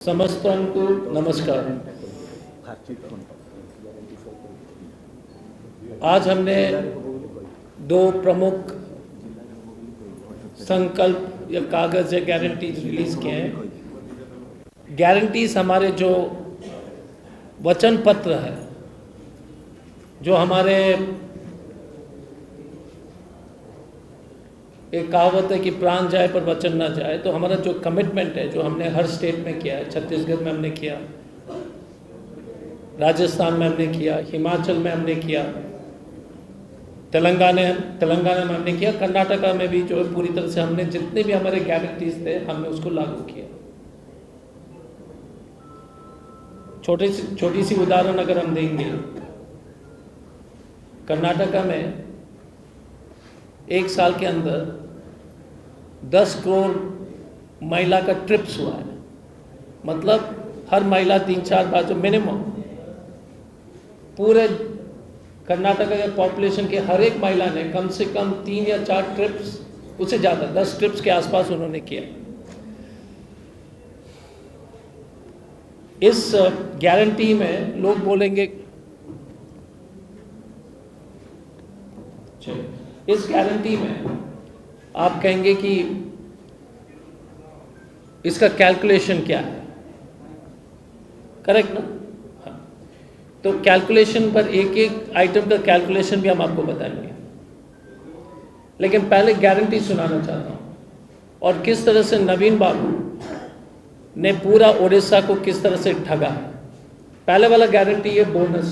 समस्तों नमस्कार। आज हमने दो प्रमुख संकल्प या कागज या गारंटीज रिलीज किए हैं। गारंटीज हमारे जो वचन पत्र है, जो हमारे एक कहावत है कि प्राण जाए पर वचन ना जाए, तो हमारा जो कमिटमेंट है, जो हमने हर स्टेट में किया है, छत्तीसगढ़ में हमने किया, राजस्थान में हमने किया, हिमाचल में हमने किया, तेलंगाना में हमने किया, कर्नाटका में भी जो है पूरी तरह से हमने जितने भी हमारे गारंटीज थे हमने उसको लागू किया। छोटी सी उदाहरण अगर हम देंगे, कर्नाटका में एक साल के अंदर 10 करोड़ महिला का ट्रिप्स हुआ है। मतलब हर महिला 3-4 बार, जो मिनिमम पूरे कर्नाटका के पॉपुलेशन के हर एक महिला ने कम से कम 3 या 4 ट्रिप्स, उससे ज़्यादा 10 ट्रिप्स के आसपास उन्होंने किया। इस गारंटी में लोग बोलेंगे, इस गारंटी में आप कहेंगे कि इसका कैलकुलेशन क्या है, करेक्ट ना? हाँ, तो कैलकुलेशन पर एक एक आइटम का कैलकुलेशन भी हम आपको बताएंगे, लेकिन पहले गारंटी सुनाना चाहता हूँ और किस तरह से नवीन बाबू ने पूरा उड़ीसा को किस तरह से ठगा। पहले वाला गारंटी है बोनस,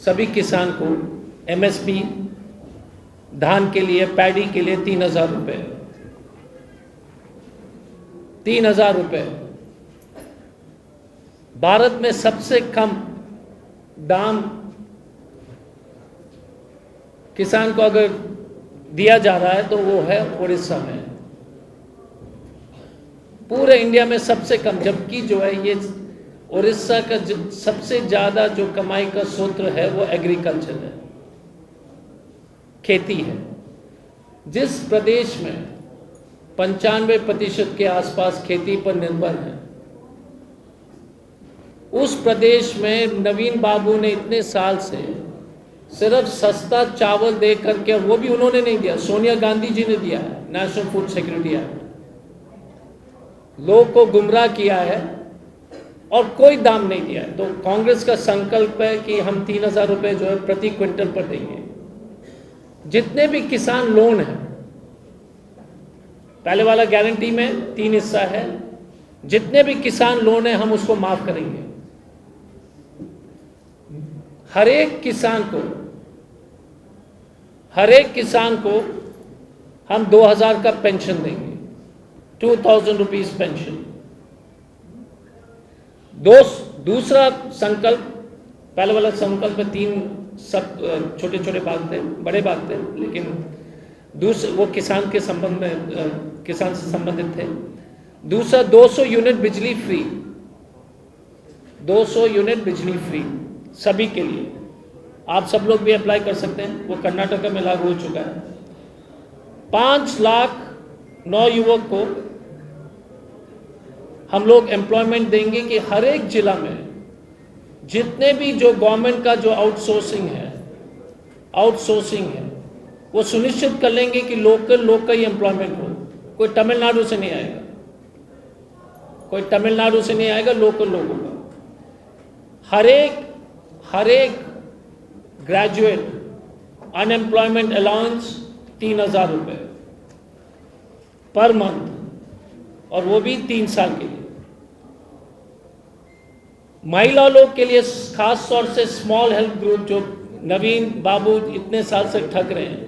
सभी किसान को एमएसपी धान के लिए, पैडी के लिए 3,000 रुपये, 3,000 रुपये। भारत में सबसे कम दाम किसान को अगर दिया जा रहा है तो वो है उड़ीसा में, पूरे इंडिया में सबसे कम। जबकि जो है ये उड़ीसा का सबसे ज़्यादा जो कमाई का स्रोत है वो एग्रीकल्चर है, खेती है। जिस प्रदेश में 95% के आसपास खेती पर निर्भर है, उस प्रदेश में नवीन बाबू ने इतने साल से सिर्फ सस्ता चावल दे करके, और वो भी उन्होंने नहीं दिया, सोनिया गांधी जी ने दिया है, नेशनल फूड सिक्योरिटी एक्ट, लोग को गुमराह किया है और कोई दाम नहीं दिया है। तो कांग्रेस का संकल्प है कि हम 3,000 रुपये जो है प्रति क्विंटल पर देंगे। जितने भी किसान लोन है, पहले वाला गारंटी में 3 हिस्सा है, जितने भी किसान लोन है हम उसको माफ करेंगे। हर एक किसान को हम 2,000 का पेंशन देंगे, 2,000 रुपीज पेंशन। दूसरा संकल्प, पहले वाला संकल्प में 3 सब छोटे छोटे बात थे, बड़े बात थे, लेकिन वो किसान के संबंध में, किसान से संबंधित थे। दूसरा 200 यूनिट बिजली फ्री, 200 यूनिट बिजली फ्री सभी के लिए। आप सब लोग भी अप्लाई कर सकते हैं, वो कर्नाटक में लागू हो चुका है। 5 लाख नौयुवक को हम लोग एम्प्लॉयमेंट देंगे कि हर एक जिला में जितने भी जो गवर्नमेंट का जो आउटसोर्सिंग है वो सुनिश्चित कर लेंगे कि लोकल का ही एम्प्लॉयमेंट हो। कोई तमिलनाडु से नहीं आएगा, लोकल लोगों का। हर एक ग्रेजुएट अनएम्प्लॉयमेंट अलाउंस 3,000 रुपये पर मंथ, और वो भी 3 साल के लिए। महिला लोग के लिए खास तौर से स्मॉल हेल्प ग्रुप, जो नवीन बाबू इतने साल से ठग रहे हैं,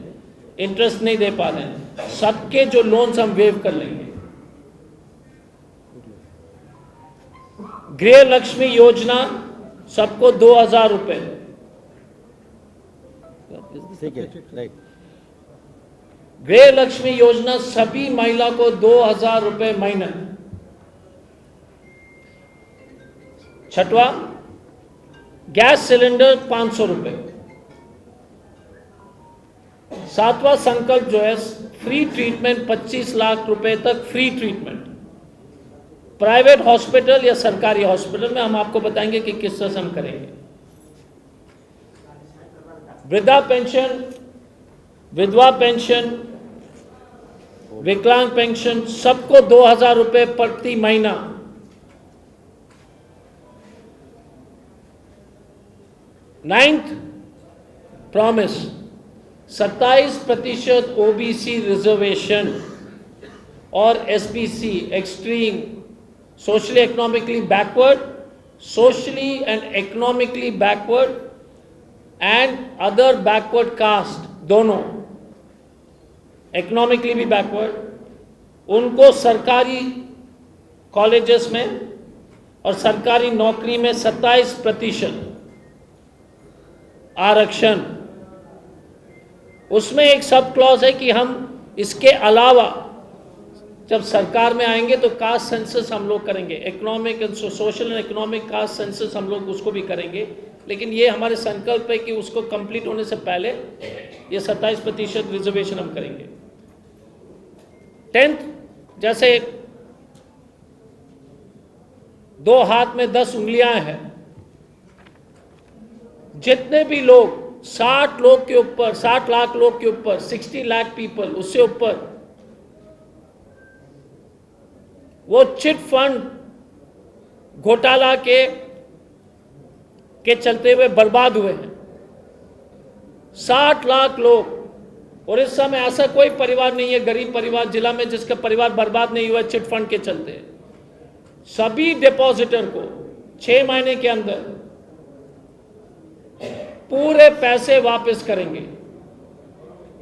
इंटरेस्ट नहीं दे पा रहे हैं, सबके जो लोन्स हम वेव कर लेंगे। गृह लक्ष्मी योजना सबको 2,000 रुपये, गृह लक्ष्मी योजना सभी महिला को 2,000 रुपये महीने। 6वां, गैस सिलेंडर 500 रुपये। 7वां संकल्प जो है फ्री ट्रीटमेंट, 25 लाख रुपए तक फ्री ट्रीटमेंट। प्राइवेट हॉस्पिटल या सरकारी हॉस्पिटल में हम आपको बताएंगे कि किस तरह से हम करेंगे। वृद्धा पेंशन, विधवा पेंशन, विकलांग पेंशन, सबको 2000 रुपये प्रति महीना। नाइन्थ प्रॉमिस, 27% ओबीसी रिजर्वेशन और SBC, extreme socially economically backward, socially and economically backward and other backward caste, दोनों इकोनॉमिकली भी बैकवर्ड, उनको सरकारी कॉलेजेस में और सरकारी नौकरी में 27% आरक्षण। उसमें एक सब क्लॉज है कि हम इसके अलावा जब सरकार में आएंगे तो कास्ट सेंसस हम लोग करेंगे, economic and social and economic caste census हम लोग उसको भी करेंगे, लेकिन ये हमारे संकल्प है कि उसको कंप्लीट होने से पहले ये 27% रिजर्वेशन हम करेंगे। 10th, जैसे 2 हाथ में 10 उंगलियां हैं, जितने भी लोग 60 लोग के ऊपर, 60 लाख लोग के ऊपर, 60 लाख पीपल, उससे ऊपर वो चिट फंड घोटाला के चलते हुए बर्बाद हुए हैं। 60 लाख लोग, और इस समय ऐसा कोई परिवार नहीं है, गरीब परिवार जिला में, जिसका परिवार बर्बाद नहीं हुआ चिट फंड के चलते। सभी डिपॉजिटर को 6 महीने के अंदर पूरे पैसे वापस करेंगे,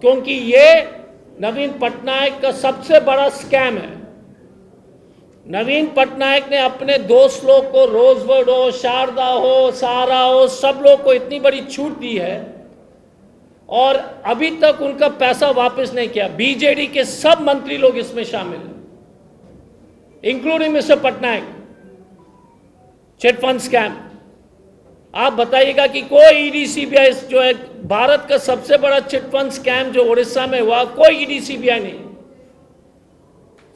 क्योंकि ये नवीन पटनायक का सबसे बड़ा स्कैम है। नवीन पटनायक ने अपने दोस्त लोग को, रोजवुड हो, शारदा हो, सहारा हो, सब लोग को इतनी बड़ी छूट दी है और अभी तक उनका पैसा वापस नहीं किया। बीजेडी के सब मंत्री लोग इसमें शामिल हैं, including mister Patnaik. Chit fund scam, आप बताइएगा कि कोई ईडी सीबीआई, जो है भारत का सबसे बड़ा चिट फंड स्कैम जो उड़ीसा में हुआ, कोई ईडी सीबीआई नहीं,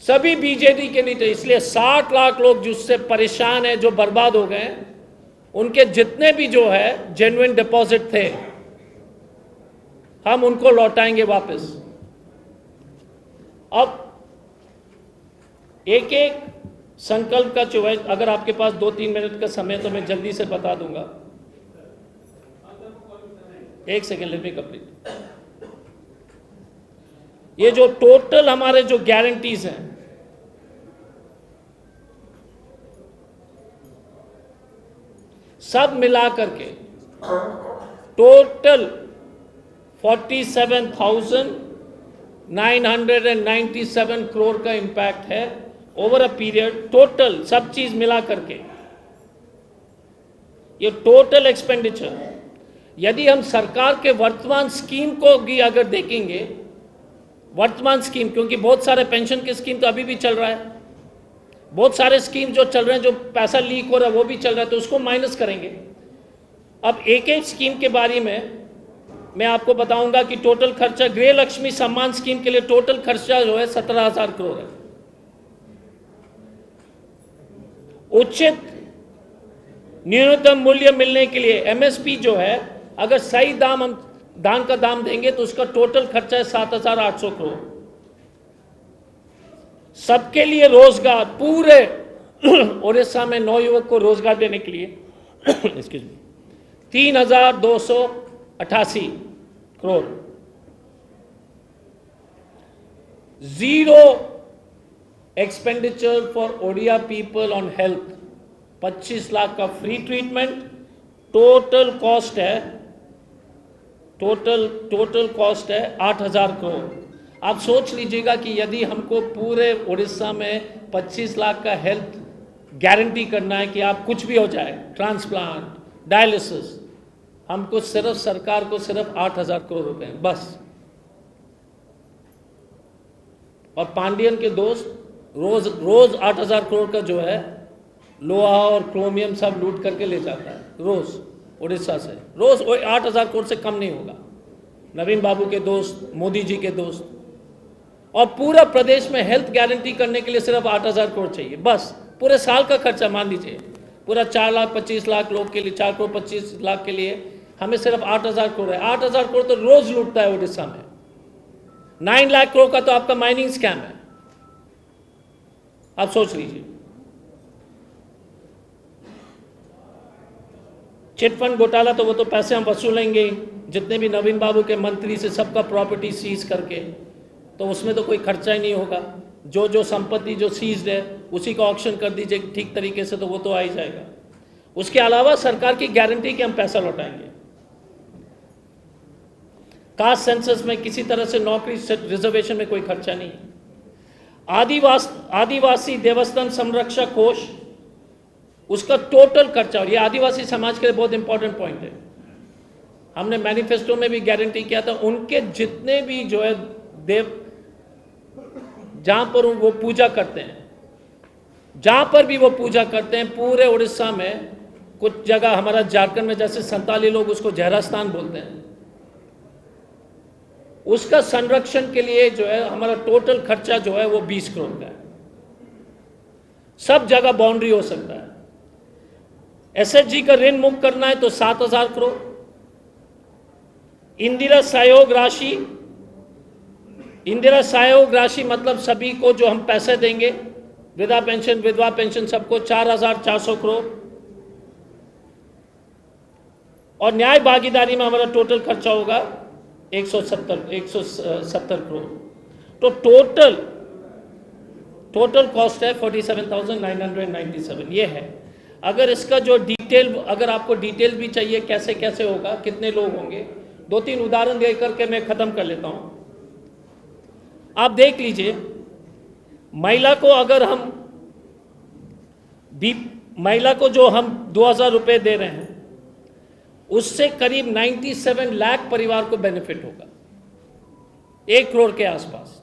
सभी बीजेडी के नीचे। इसलिए 60 लाख लोग जिससे परेशान है, जो बर्बाद हो गए, उनके जितने भी जो है जेन्युइन डिपॉजिट थे, हम उनको लौटाएंगे वापस। अब एक एक संकल्प का जो है, अगर आपके पास 2-3 मिनट का समय तो मैं जल्दी से बता दूंगा। एक सेकेंड, लेट मी कंप्लीट। ये जो टोटल हमारे जो गारंटीज हैं, सब मिला करके टोटल 47,997 करोड़ का इंपैक्ट है ओवर अ पीरियड, टोटल सब चीज मिला करके। ये टोटल एक्सपेंडिचर, यदि हम सरकार के वर्तमान स्कीम को भी अगर देखेंगे, वर्तमान स्कीम, क्योंकि बहुत सारे पेंशन के स्कीम तो अभी भी चल रहा है, बहुत सारे स्कीम जो चल रहे हैं, जो पैसा लीक हो रहा है वो भी चल रहा है, तो उसको माइनस करेंगे। अब एक एक स्कीम के बारे में मैं आपको बताऊंगा कि टोटल खर्चा, गृह लक्ष्मी सम्मान स्कीम के लिए टोटल खर्चा जो है 17,000 करोड़ है। उचित न्यूनतम मूल्य मिलने के लिए एमएसपी जो है, अगर सही दाम हम धान का दाम देंगे तो उसका टोटल खर्चा है 7,800 करोड़। सबके लिए रोजगार, पूरे उड़ीसा में 9 युवक को रोजगार देने के लिए 3,288 crore. Zero expenditure for Odia people on health, 25 lakh का फ्री ट्रीटमेंट। टोटल कॉस्ट है, टोटल कॉस्ट है 8,000 करोड़। आप सोच लीजिएगा कि यदि हमको पूरे उड़ीसा में 25 लाख का हेल्थ गारंटी करना है कि आप कुछ भी हो जाए, ट्रांसप्लांट, डायलिसिस, हमको सिर्फ सरकार को सिर्फ 8,000 करोड़ रुपए हैं बस। और पांडियन के दोस्त रोज 8,000 करोड़ का जो है लोहा और क्रोमियम सब लूट करके ले जाता है रोज उड़ीसा से, रोज 8,000 करोड़ से कम नहीं होगा। नवीन बाबू के दोस्त, मोदी जी के दोस्त, और पूरा प्रदेश में हेल्थ गारंटी करने के लिए सिर्फ 8,000 करोड़ चाहिए बस। पूरे साल का खर्चा मान लीजिए, पूरा 4,25,00,000 लोग के लिए, 4,25,00,000 के लिए हमें सिर्फ 8,000 करोड़ है। 8,000 करोड़ तो रोज लूटता है उड़ीसा में। 9 लाख करोड़ का तो आपका माइनिंग स्कैम है। आप सोच लीजिए। चिटफंड घोटाला तो वो तो पैसे हम वसूलेंगे, जितने भी नवीन बाबू के मंत्री से सबका प्रॉपर्टी सीज करके, तो उसमें तो कोई खर्चा ही नहीं होगा। जो जो संपत्ति जो सीज्ड है उसी का ऑक्शन कर दीजिए ठीक तरीके से, तो वो तो आ ही जाएगा। उसके अलावा सरकार की गारंटी कि हम पैसा लौटाएंगे। कास्ट सेंसस में किसी तरह से नौकरी रिजर्वेशन में कोई खर्चा नहीं है। आदिवासी देवस्थान संरक्षक कोष, उसका टोटल खर्चा, और ये आदिवासी समाज के लिए बहुत इंपॉर्टेंट पॉइंट है, हमने मैनिफेस्टो में भी गारंटी किया था, उनके जितने भी जो है देव जहां पर वो पूजा करते हैं, जहां पर भी वो पूजा करते हैं, पूरे उड़ीसा में कुछ जगह, हमारा झारखंड में जैसे संताली लोग उसको जहरास्थान बोलते हैं, उसका संरक्षण के लिए जो है हमारा टोटल खर्चा जो है वो 20 करोड़ का है। सब जगह बाउंड्री हो सकता है। एसएचजी का ऋण मुक्त करना है तो 7,000 करोड़। इंदिरा सहयोग राशि मतलब सभी को जो हम पैसे देंगे, वृद्धा पेंशन, विधवा पेंशन, सबको 4,400 करोड़। और न्याय भागीदारी में हमारा टोटल खर्चा होगा 170 करोड़। तो टोटल कॉस्ट है 47,997। ये है। अगर इसका जो डिटेल, अगर आपको डिटेल भी चाहिए कैसे कैसे होगा, कितने लोग होंगे, 2-3 उदाहरण दे करके मैं खत्म कर लेता हूं। आप देख लीजिए, महिला को जो हम 2,000 रुपए दे रहे हैं, उससे करीब 97 लाख परिवार को बेनिफिट होगा, 1 करोड़ के आसपास।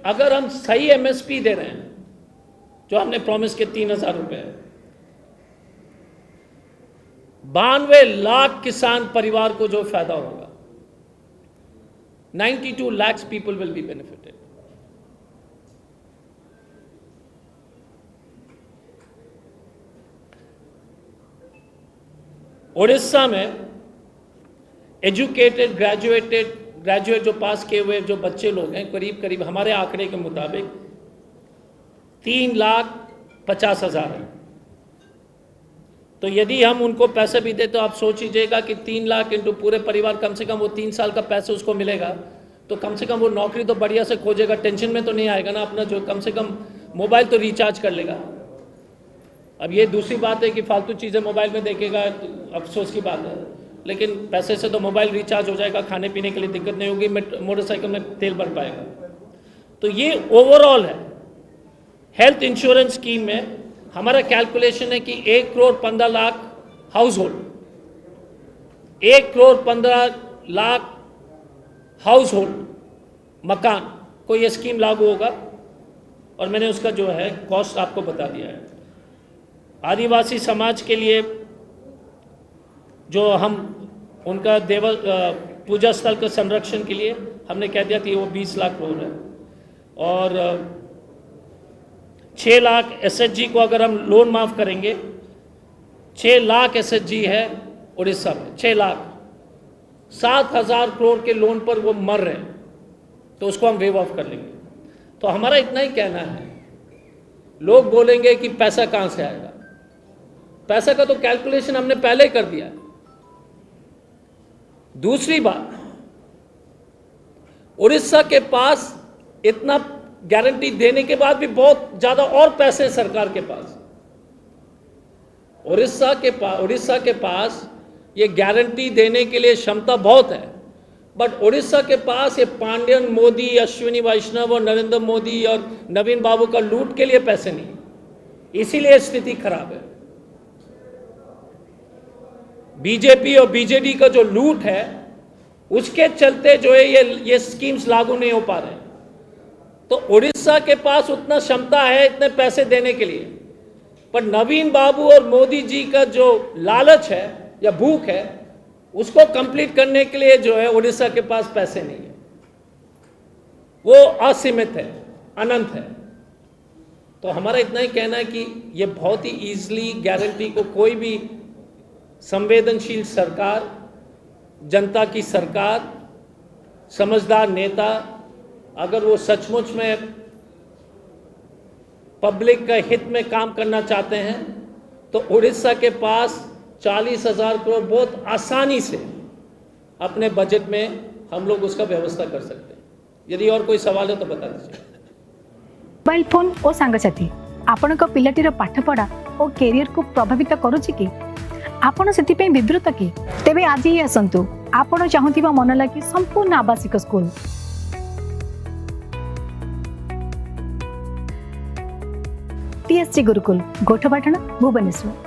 अगर हम सही एमएसपी दे रहे हैं, जो हमने प्रॉमिस के 3,000 रुपए, 92 लाख किसान परिवार को जो फायदा होगा, 92 lakhs people will be benefited. Orissa में एजुकेटेड ग्रेजुएट जो पास किए हुए जो बच्चे लोग हैं, करीब हमारे आंकड़े के मुताबिक 3,50,000 है। तो यदि हम उनको पैसे भी दें तो आप सोच लीजिएगा कि 3 लाख इंटू पूरे परिवार, कम से कम वो 3 साल का पैसे उसको मिलेगा, तो कम से कम वो नौकरी तो बढ़िया से खोजेगा, टेंशन में तो नहीं आएगा ना, अपना जो कम से कम मोबाइल तो रिचार्ज कर लेगा। अब ये दूसरी बात है कि फालतू चीज़ें मोबाइल में देखेगा, अफसोस की बात है, लेकिन पैसे से तो मोबाइल रिचार्ज हो जाएगा, खाने पीने के लिए दिक्कत नहीं होगी, मोटरसाइकिल में तेल भर पाएगा। तो ये ओवरऑल है। हेल्थ इंश्योरेंस स्कीम में हमारा कैलकुलेशन है कि 1 crore 15 lakh house hold, 1 crore 15 lakh house hold मकान को ये स्कीम लागू होगा, और मैंने उसका जो है कॉस्ट आपको बता दिया है। आदिवासी समाज के लिए जो हम उनका पूजा स्थल के संरक्षण के लिए हमने कह दिया कि वो 20 लाख करोड़ है, और 6 लाख एसएचजी को अगर हम लोन माफ करेंगे, 6 लाख एसएचजी है उड़ीसा में, 6 लाख, 7,000 करोड़ के लोन पर वो मर रहे हैं, तो उसको हम वेव ऑफ कर लेंगे। तो हमारा इतना ही कहना है। लोग बोलेंगे कि पैसा कहां से आएगा, पैसा का तो कैलकुलेशन हमने पहले ही कर दिया है। दूसरी बात, उड़ीसा के पास इतना गारंटी देने के बाद भी बहुत ज्यादा और पैसे सरकार के पास, उड़ीसा के पास ये गारंटी देने के लिए क्षमता बहुत है, बट उड़ीसा के पास ये पांड्यन, मोदी, अश्विनी वैष्णव और नरेंद्र मोदी और नवीन बाबू का लूट के लिए पैसे नहीं, इसीलिए स्थिति खराब है। बीजेपी और बीजेडी का जो लूट है, उसके चलते जो है ये स्कीम्स लागू नहीं हो पा रहे हैं। तो उड़ीसा के पास उतना क्षमता है इतने पैसे देने के लिए, पर नवीन बाबू और मोदी जी का जो लालच है या भूख है, उसको कंप्लीट करने के लिए जो है उड़ीसा के पास पैसे नहीं है, वो असीमित है। अनंत है। तो हमारा इतना ही कहना है कि ये बहुत ही ईजिली गारंटी को कोई भी संवेदनशील सरकार, जनता की सरकार, समझदार नेता, अगर वो सचमुच में पब्लिक का हित में काम करना चाहते हैं तो उड़ीसा के पास 40,000 करोड़ बहुत आसानी से अपने बजट में हम लोग उसका व्यवस्था कर सकते हैं। यदि और कोई सवाल है तो बता दीजिए। मोबाइल फोन और सांगसाथी आपण पिलाटीर पाठपढ़ा और कैरियर को प्रभावित करुच्ची कि आपण से विवृत कि तेबे आज ही आसतु आपण चाहूबा मन लगी संपूर्ण आवासिक स्कूल TSG गुरुकुल गोठपाटण भुवनेश्वर।